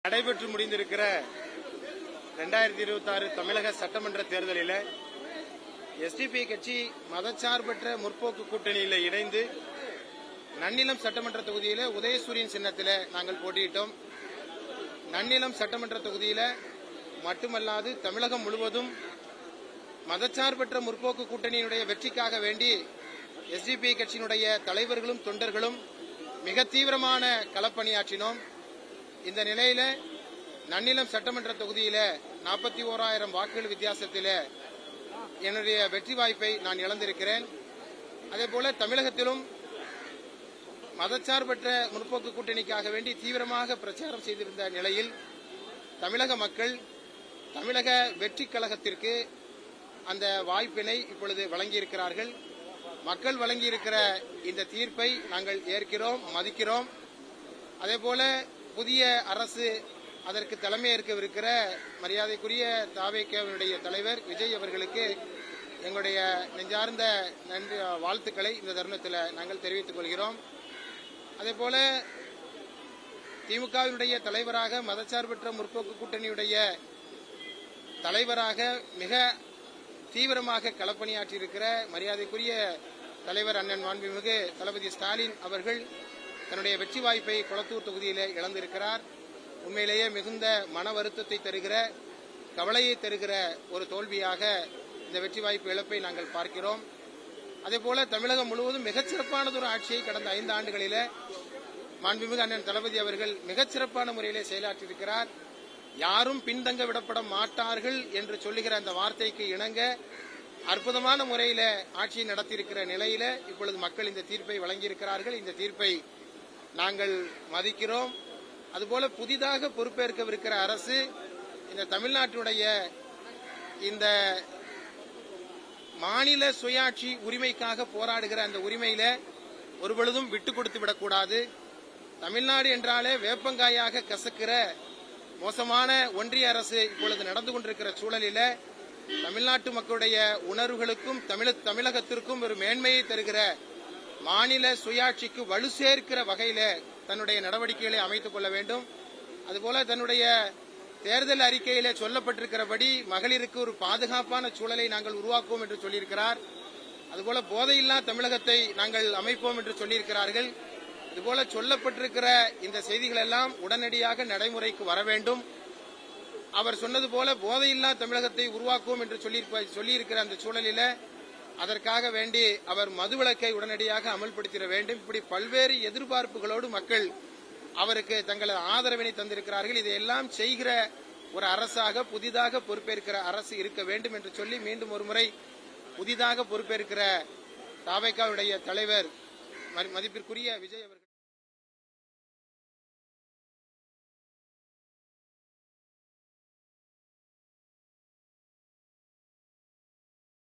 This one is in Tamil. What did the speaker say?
நடைபெற்று முடிந்திருக்கிற 2026 தமிழக சட்டமன்ற தேர்தலில் எஸ்டிபி கட்சி மதச்சார்பற்ற முற்போக்கு கூட்டணியில் இணைந்து நன்னிலம் சட்டமன்ற தொகுதியில் உதயசூரியன் சின்னத்தில் நாங்கள் போட்டியிட்டோம். நன்னிலம் சட்டமன்ற தொகுதியில் மட்டுமல்லாது தமிழகம் முழுவதும் மதச்சார்பற்ற முற்போக்கு கூட்டணியினுடைய வெற்றிக்காக வேண்டி எஸ்டிபி கட்சியினுடைய தலைவர்களும் தொண்டர்களும் மிக தீவிரமான களப்பணியாற்றினோம். இந்த நிலையில நன்னிலம் சட்டமன்ற தொகுதியில 41,000 வாக்குகள் வித்தியாசத்தில் என்னுடைய வெற்றி வாய்ப்பை நான் இழந்திருக்கிறேன். அதேபோல தமிழகத்திலும் மதச்சார்பற்ற முற்போக்கு கூட்டணிக்காக வேண்டி தீவிரமாக பிரச்சாரம் செய்திருந்த நிலையில் தமிழக மக்கள் தமிழக வெற்றி கழகத்திற்கு அந்த வாய்ப்பினை இப்பொழுது வழங்கியிருக்கிறார்கள். மக்கள் வழங்கியிருக்கிற இந்த தீர்ப்பை நாங்கள் ஏற்கிறோம், மதிக்கிறோம். அதேபோல புதிய அரசு அதற்கு தலைமையேற்கவிருக்கிற மரியாதைக்குரிய தாவேகேவினுடைய தலைவர் விஜய் அவர்களுக்கு எங்களுடைய நெஞ்சார்ந்த நன்றி வாழ்த்துக்களை இந்த தருணத்தில் நாங்கள் தெரிவித்துக் கொள்கிறோம். அதேபோல திமுகவினுடைய தலைவராக மதச்சார்பற்ற முற்போக்கு கூட்டணியுடைய தலைவராக மிக தீவிரமாக களப்பணியாற்றியிருக்கிற மரியாதைக்குரிய தலைவர் அண்ணன் மாண்புமிகு தளபதி ஸ்டாலின் அவர்கள் தன்னுடைய வெற்றி வாய்ப்பை கொளத்தூர் தொகுதியிலே இழந்திருக்கிறார். உண்மையிலேயே மிகுந்த மன வருத்தத்தை தருகிற, கவலையை தருகிற ஒரு தோல்வியாக இந்த வெற்றி வாய்ப்பு இழப்பை நாங்கள் பார்க்கிறோம். அதேபோல தமிழகம் முழுவதும் மிகச்சிறப்பானதொரு ஆட்சியை கடந்த 5 ஆண்டுகளிலே மாண்புமிகு அண்ணன் தளபதி அவர்கள் மிகச்சிறப்பான முறையிலே செயலாற்றியிருக்கிறார். யாரும் பின்தங்க விடப்பட மாட்டார்கள் என்று சொல்லுகிற அந்த வார்த்தைக்கு இணங்க அற்புதமான முறையில ஆட்சியை நடத்தியிருக்கிற நிலையில இப்பொழுது மக்கள் இந்த தீர்ப்பை வழங்கியிருக்கிறார்கள். இந்த தீர்ப்பை நாங்கள் மதிக்கிறோம். அதுபோல புதிதாக பொறுப்பேற்கவிருக்கிற அரசு இந்த தமிழ்நாட்டினுடைய இந்த மாநில சுயாட்சி உரிமைக்காக போராடுகிற அந்த உரிமையில ஒருபொழுதும் விட்டுக் கொடுத்து விடக்கூடாது. தமிழ்நாடு என்றாலே வேப்பங்காயாக கசக்கிற மோசமான ஒன்றிய அரசு இப்பொழுது நடந்து கொண்டிருக்கிற சூழலில தமிழ்நாட்டு மக்களுடைய உணர்வுகளுக்கும் தமிழகத்திற்கும் ஒரு மேன்மையை தருகிற மாநில சுயாட்சிக்கு வலு சேர்க்கிற வகையில தன்னுடைய நடவடிக்கைகளை அமைத்துக் கொள்ள வேண்டும். அதுபோல தன்னுடைய தேர்தல் அறிக்கையிலே சொல்லப்பட்டிருக்கிறபடி மகளிருக்கு ஒரு பாதுகாப்பான சூழலை நாங்கள் உருவாக்குவோம் என்று சொல்லியிருக்கிறார். அதுபோல போதையில்லா தமிழகத்தை நாங்கள் அமைப்போம் என்று சொல்லியிருக்கிறார்கள். இதுபோல சொல்லப்பட்டிருக்கிற இந்த செய்திகள் எல்லாம் உடனடியாக நடைமுறைக்கு வர வேண்டும். அவர் சொன்னது போல போதையில்லா தமிழகத்தை உருவாக்குவோம் என்று சொல்லியிருக்கிற அந்த சூழலில் அதற்காக வேண்டி அவர் மதுவிலக்கை உடனடியாக அமல்படுத்திட வேண்டும். இப்படி பல்வேறு எதிர்பார்ப்புகளோடு மக்கள் அவருக்கு தங்களது ஆதரவினை தந்திருக்கிறார்கள். இதையெல்லாம் செய்கிற ஒரு அரசாக புதிதாக பொறுப்பேற்கிற அரசு இருக்க வேண்டும் என்று சொல்லி மீண்டும் ஒருமுறை புதிதாக பொறுப்பேற்கிற தாவேகாவுடைய தலைவர் மதிப்பிற்குரிய விஜய் அவர்கள்